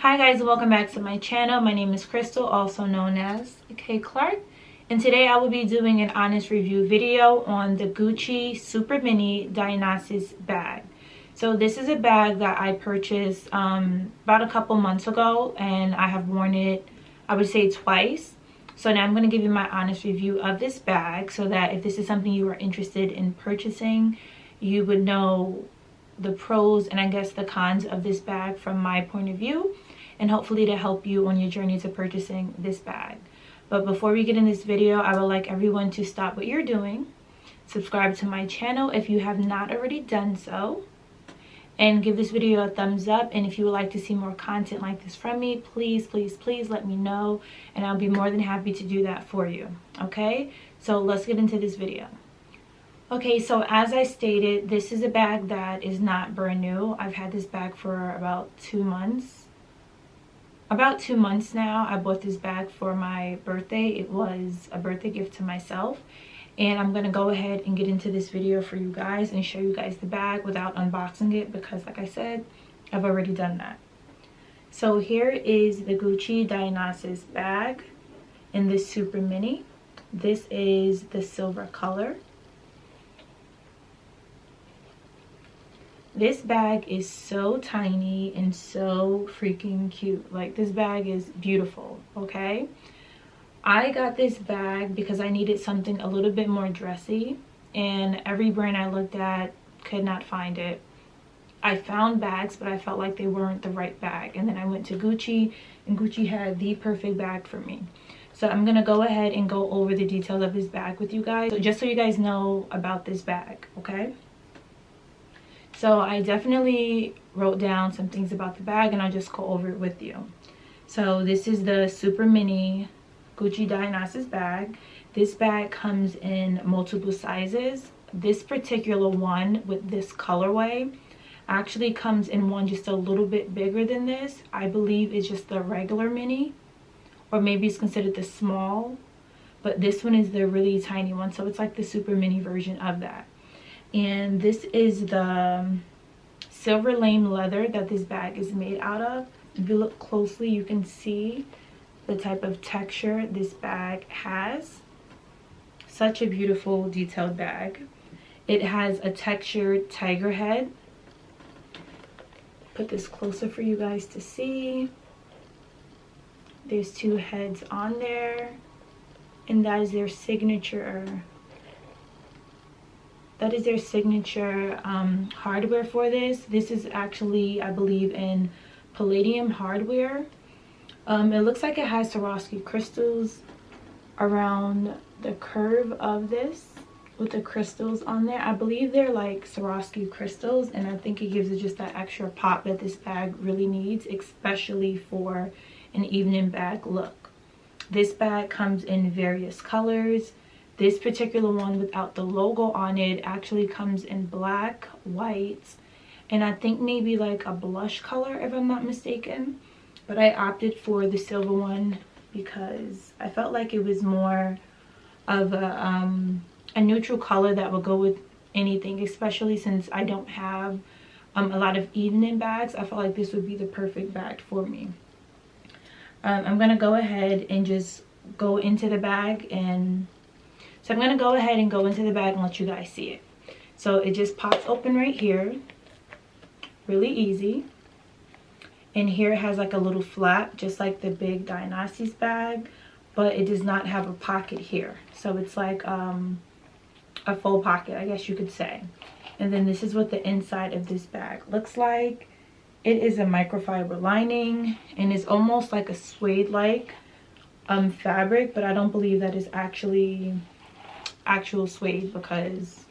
Hi guys, welcome back to my channel. My name is Crystal, also known as K Clark, and today I will be doing an honest review video on the Gucci Super Mini Dionysus bag. So this is a bag that I purchased about a couple months ago, and I have worn it, I would say, twice. So now I'm going to give you my honest review of this bag so that if this is something you are interested in purchasing, you would know the pros and I guess the cons of this bag from my point of view, and hopefully to help you on your journey to purchasing this bag. But before we get in this video, I would like everyone to stop what you're doing, subscribe to my channel if you have not already done so, and give this video a thumbs up. And if you would like to see more content like this from me, please let me know, and I'll be more than happy to do that for you. Okay, so let's get into this video. Okay, so as I stated, this is a bag that is not brand new. I've had this bag for about 2 months. About 2 months now. I bought this bag for my birthday. It was a birthday gift to myself. And I'm going to go ahead and get into this video for you guys and show you guys the bag without unboxing it because, like I said, I've already done that. So here is the Gucci Dionysus bag in this Super Mini. This is the silver color. This bag is so tiny and so freaking cute. Like, this bag is beautiful, okay? I got this bag because I needed something a little bit more dressy, and every brand I looked at could not find it. I found bags, but I felt like they weren't the right bag. And then I went to Gucci, and Gucci had the perfect bag for me. So I'm going to go ahead and go over the details of this bag with you guys, just so you guys know about this bag, okay? So I definitely wrote down some things about the bag, and I'll just go over it with you. So this is the Super Mini Gucci Dionysus bag. This bag comes in multiple sizes. This particular one with this colorway actually comes in one just a little bit bigger than this. I believe it's just the regular mini, or maybe it's considered the small, but this one is the really tiny one. So it's like the Super Mini version of that. And this is the silver lame leather that this bag is made out of. If you look closely, you can see the type of texture this bag has. Such a beautiful detailed bag. It has a textured tiger head. Put this closer for you guys to see. There's 2 heads on there, and that is their signature. That is their signature hardware for this. This is actually, I believe, in palladium hardware. It looks like it has Swarovski crystals around the curve of this with the crystals on there. I believe they're like Swarovski crystals, and I think it gives it just that extra pop that this bag really needs, especially for an evening bag look. This bag comes in various colors. This particular one without the logo on it actually comes in black, white, and I think maybe like a blush color if I'm not mistaken. But I opted for the silver one because I felt like it was more of a neutral color that would go with anything, especially since I don't have a lot of evening bags. I felt like this would be the perfect bag for me. I'm going to go ahead and just go into the bag, and so I'm going to go ahead and go into the bag and let you guys see it. So it just pops open right here. Really easy. And here it has like a little flap, just like the big Dionysus bag, but it does not have a pocket here. So it's like a full pocket, I guess you could say. And then this is what the inside of this bag looks like. It is a microfiber lining, and it's almost like a suede-like fabric, but I don't believe that is actually actual suede, because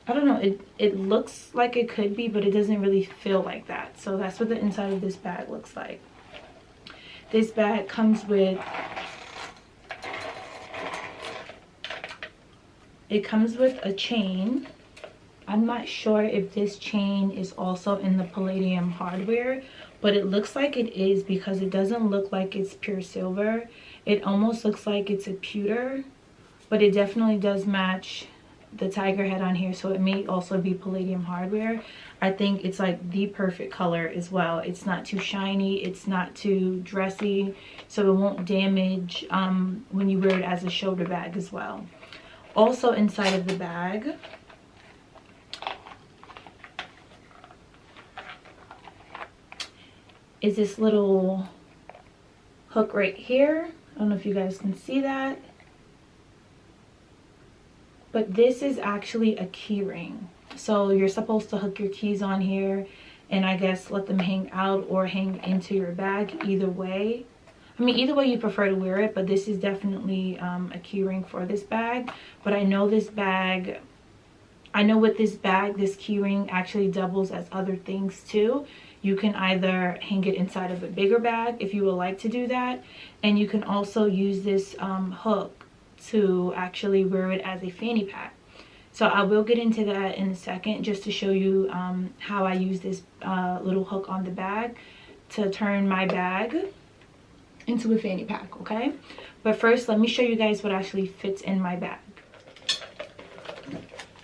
I don't know, it looks like it could be, but it doesn't really feel like that. So that's what the inside of this bag looks like. This bag comes with a chain. I'm not sure if this chain is also in the palladium hardware, but it looks like it is because it doesn't look like it's pure silver. It almost looks like it's a pewter, but it definitely does match the tiger head on here, so it may also be palladium hardware. I think it's like the perfect color as well. It's not too shiny, it's not too dressy, so it won't damage when you wear it as a shoulder bag as well. Also inside of the bag is this little hook right here. I don't know if you guys can see that, but this is actually a key ring. So you're supposed to hook your keys on here and I guess let them hang out or hang into your bag, either way. I mean, either way you prefer to wear it, but this is definitely a key ring for this bag. But I know this bag, I know with this bag, this key ring actually doubles as other things too. You can either hang it inside of a bigger bag if you would like to do that, and you can also use this hook to actually wear it as a fanny pack. So I will get into that in a second, just to show you how I use this little hook on the bag to turn my bag into a fanny pack, okay? But first, let me show you guys what actually fits in my bag.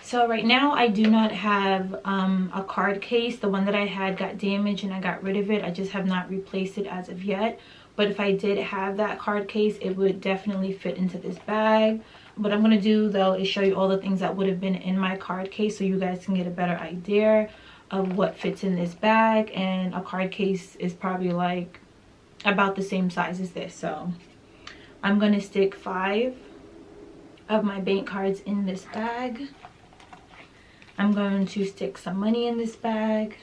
So right now I do not have a card case. The one that I had got damaged and I got rid of it. I just have not replaced it as of yet. But if I did have that card case, it would definitely fit into this bag. What I'm going to do though is show you all the things that would have been in my card case, so you guys can get a better idea of what fits in this bag. And a card case is probably like about the same size as this. So I'm going to stick 5 of my bank cards in this bag. I'm going to stick some money in this bag.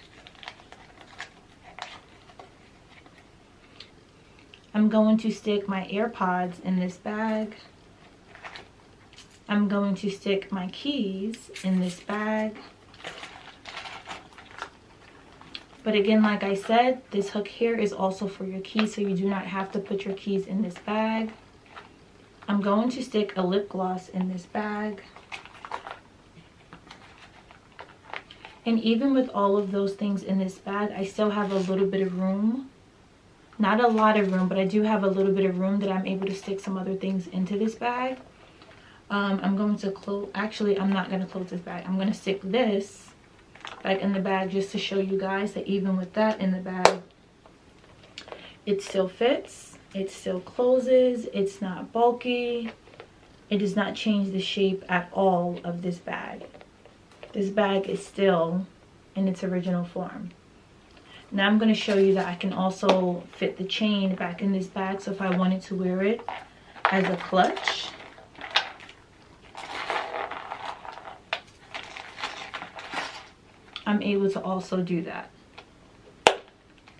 I'm going to stick my AirPods in this bag. I'm going to stick my keys in this bag. But again, like I said, this hook here is also for your keys, so you do not have to put your keys in this bag. I'm going to stick a lip gloss in this bag. And even with all of those things in this bag, I still have a little bit of room. Not a lot of room, but I do have a little bit of room that I'm able to stick some other things into this bag. I'm going to close, actually I'm not going to close this bag. I'm going to stick this back in the bag just to show you guys that even with that in the bag, it still fits, it still closes, it's not bulky, it does not change the shape at all of this bag. This bag is still in its original form. Now I'm going to show you that I can also fit the chain back in this bag. So if I wanted to wear it as a clutch, I'm able to also do that.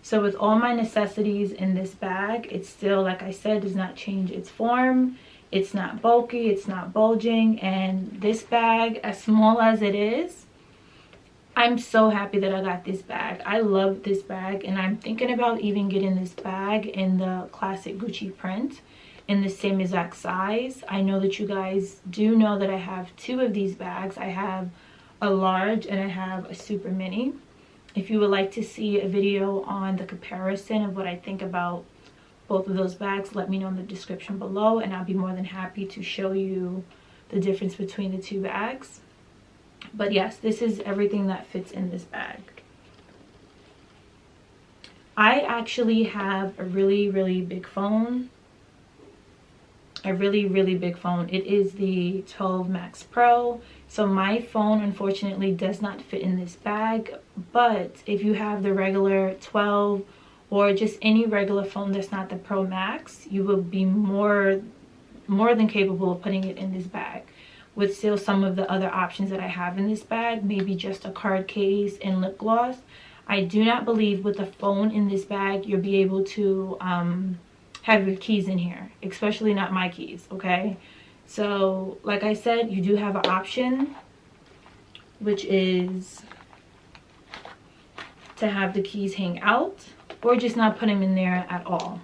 So with all my necessities in this bag, it still, like I said, does not change its form. It's not bulky, it's not bulging, and this bag, as small as it is, I'm so happy that I got this bag. I love this bag, and I'm thinking about even getting this bag in the classic Gucci print in the same exact size. I know that you guys do know that I have 2 of these bags. I have a large and I have a super mini. If you would like to see a video on the comparison of what I think about both of those bags, let me know in the description below, and I'll be more than happy to show you the difference between the 2 bags. But yes, this is everything that fits in this bag. I actually have a really big phone. A really big phone. It is the 12 Max Pro. So my phone unfortunately does not fit in this bag, but if you have the regular 12 or just any regular phone that's not the Pro Max, you will be more than capable of putting it in this bag with still some of the other options that I have in this bag, maybe just a card case and lip gloss. I do not believe with the phone in this bag you'll be able to have your keys in here, especially not my keys, okay? So like I said, you do have an option, which is to have the keys hang out or just not put them in there at all,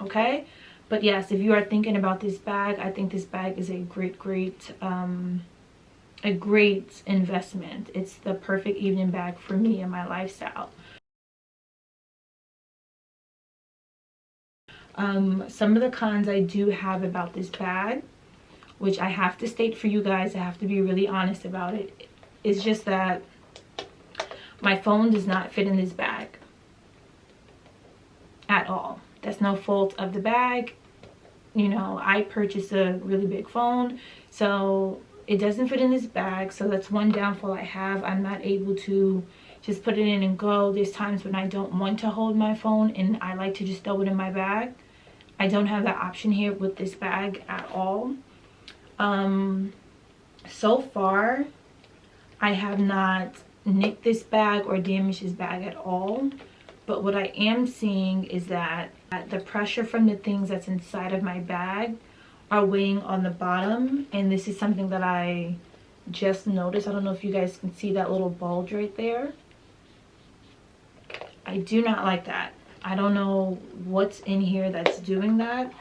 okay? But yes, if you are thinking about this bag, I think this bag is a great investment. It's the perfect evening bag for me and my lifestyle. Some of the cons I do have about this bag which I have to state for you guys, I have to be really honest about it. It's just that my phone does not fit in this bag at all. That's no fault of the bag. You know, I purchased a really big phone, so it doesn't fit in this bag. So that's one downfall I have. I'm not able to just put it in and go. There's times when I don't want to hold my phone and I like to just throw it in my bag. I don't have that option here with this bag at all. So far I have not nicked this bag or damaged this bag at all. But what I am seeing is that the pressure from the things that's inside of my bag are weighing on the bottom. And this is something that I just noticed. I don't know if you guys can see that little bulge right there. I do not like that. I don't know what's in here that's doing that.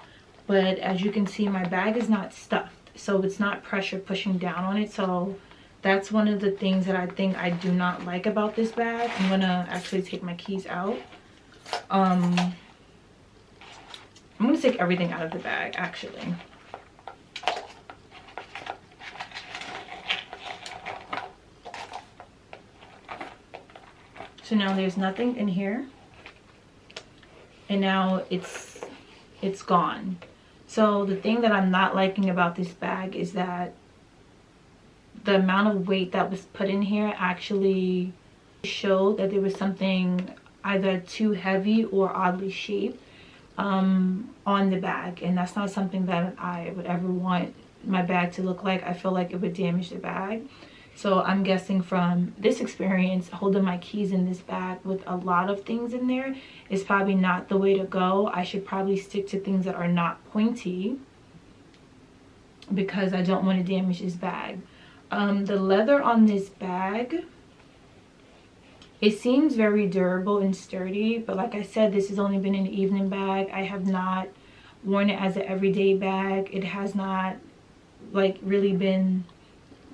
But as you can see, my bag is not stuffed. So it's not pressure pushing down on it. So that's one of the things that I think I do not like about this bag. I'm gonna actually take my keys out. I'm gonna take everything out of the bag actually. So now there's nothing in here. And now it's gone. So the thing that I'm not liking about this bag is that the amount of weight that was put in here actually showed that there was something either too heavy or oddly shaped on the bag, and that's not something that I would ever want my bag to look like. I feel like it would damage the bag. So I'm guessing from this experience, holding my keys in this bag with a lot of things in there is probably not the way to go. I should probably stick to things that are not pointy because I don't want to damage this bag. The leather on this bag, it seems very durable and sturdy, but like I said, this has only been an evening bag. I have not worn it as an everyday bag. It has not like really been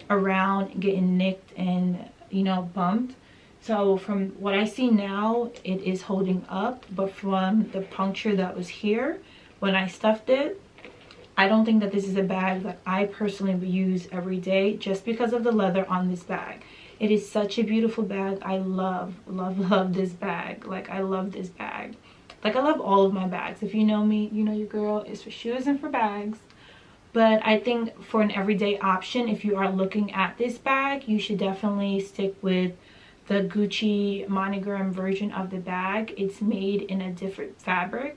around getting nicked and, you know, bumped. So from what I see now, it is holding up, but from the puncture that was here when I stuffed it, I don't think that this is a bag that I personally would use every day just because of the leather on this bag. It is such a beautiful bag. I love, love, love this bag. Like, I love this bag. Like, I love all of my bags. If you know me, you know your girl is for shoes and for bags. But I think for an everyday option, if you are looking at this bag, you should definitely stick with the Gucci monogram version of the bag. It's made in a different fabric.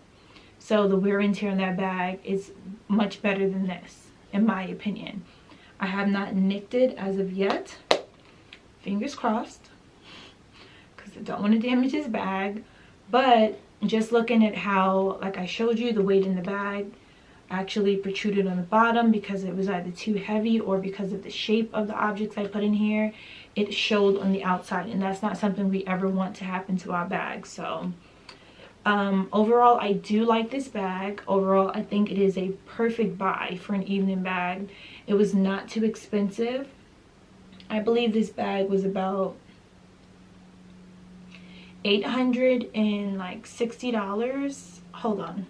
So the wear and tear on that bag is much better than this, in my opinion. I have not nicked it as of yet. Fingers crossed, because I don't want to damage this bag. But just looking at how, like I showed you, the weight in the bag actually protruded on the bottom because it was either too heavy or because of the shape of the objects I put in here. It showed on the outside, and that's not something we ever want to happen to our bags. So overall, I do like this bag. Overall, I think it is a perfect buy for an evening bag. It was not too expensive. I believe this bag was about $860. Hold on.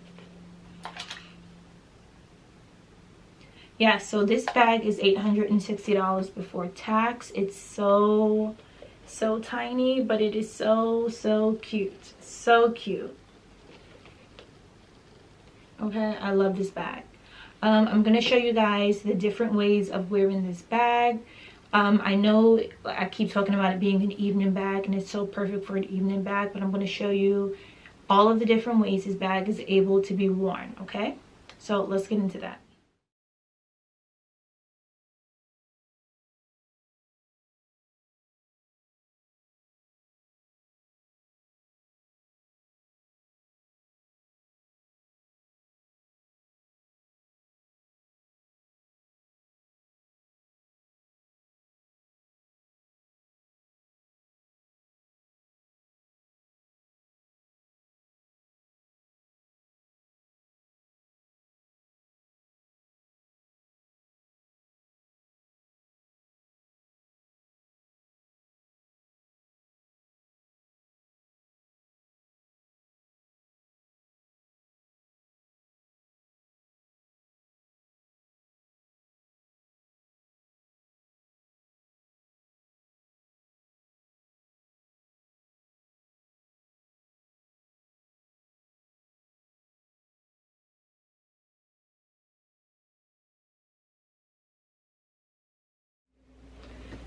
Yeah, so this bag is $860 before tax. It's so tiny, but it is so cute. So cute. Okay, I love this bag. I'm gonna show you guys the different ways of wearing this bag. I know I keep talking about it being an evening bag, and it's so perfect for an evening bag, but I'm gonna show you all of the different ways this bag is able to be worn. Okay, so let's get into that.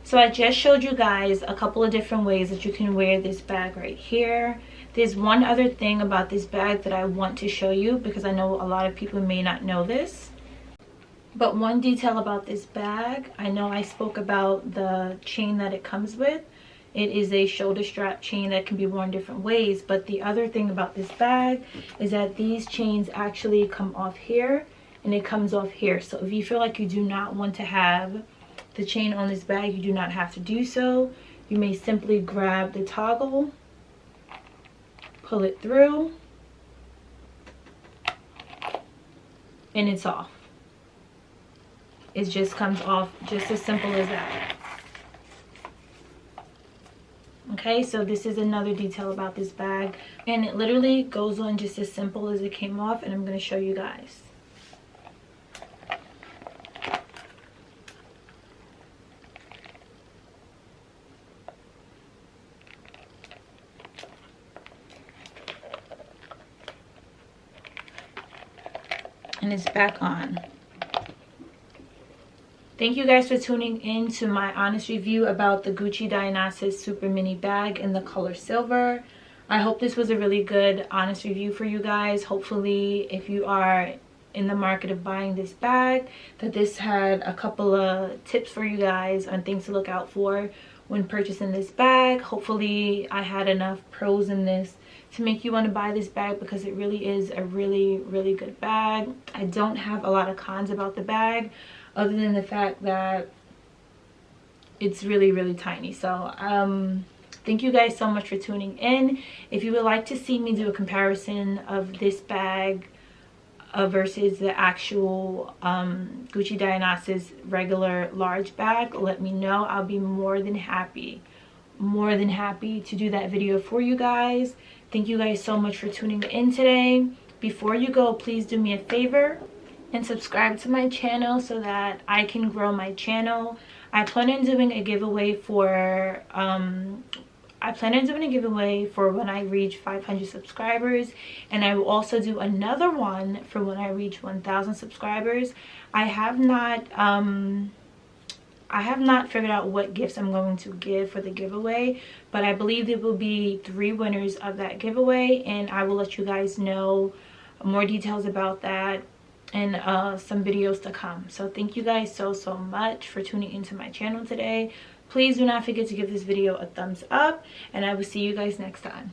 So I just showed you guys a couple of different ways that you can wear this bag right here. There's one other thing about this bag that I want to show you because I know a lot of people may not know this. But one detail about this bag, I know I spoke about the chain that it comes with. It is a shoulder strap chain that can be worn different ways. But the other thing about this bag is that these chains actually come off here and it comes off here. So if you feel like you do not want to have the chain on this bag, you do not have to do so. You may simply grab the toggle, pull it through, and it's off. It just comes off just as simple as that. Okay, so this is another detail about this bag, and it literally goes on just as simple as it came off, and I'm going to show you guys. And it's back on. Thank you guys for tuning in to my honest review about the Gucci Dionysus Super Mini Bag in the color silver. I hope this was a really good honest review for you guys. Hopefully, if you are in the market of buying this bag, that this had a couple of tips for you guys on things to look out for when purchasing this bag. Hopefully, I had enough pros in this to make you want to buy this bag because it really is a really good bag. I don't have a lot of cons about the bag other than the fact that it's really tiny. So thank you guys so much for tuning in. If you would like to see me do a comparison of this bag versus the actual Gucci Dionysus regular large bag, let me know. I'll be more than happy to do that video for you guys. Thank you guys so much for tuning in today. Before you go, please do me a favor and subscribe to my channel so that I can grow my channel. I plan on doing a giveaway for when I reach 500 subscribers, and I will also do another one for when I reach 1,000 subscribers. I have not figured out what gifts I'm going to give for the giveaway, but I believe there will be 3 winners of that giveaway, and I will let you guys know more details about that and some videos to come. So thank you guys so much for tuning into my channel today. Please do not forget to give this video a thumbs up, and I will see you guys next time.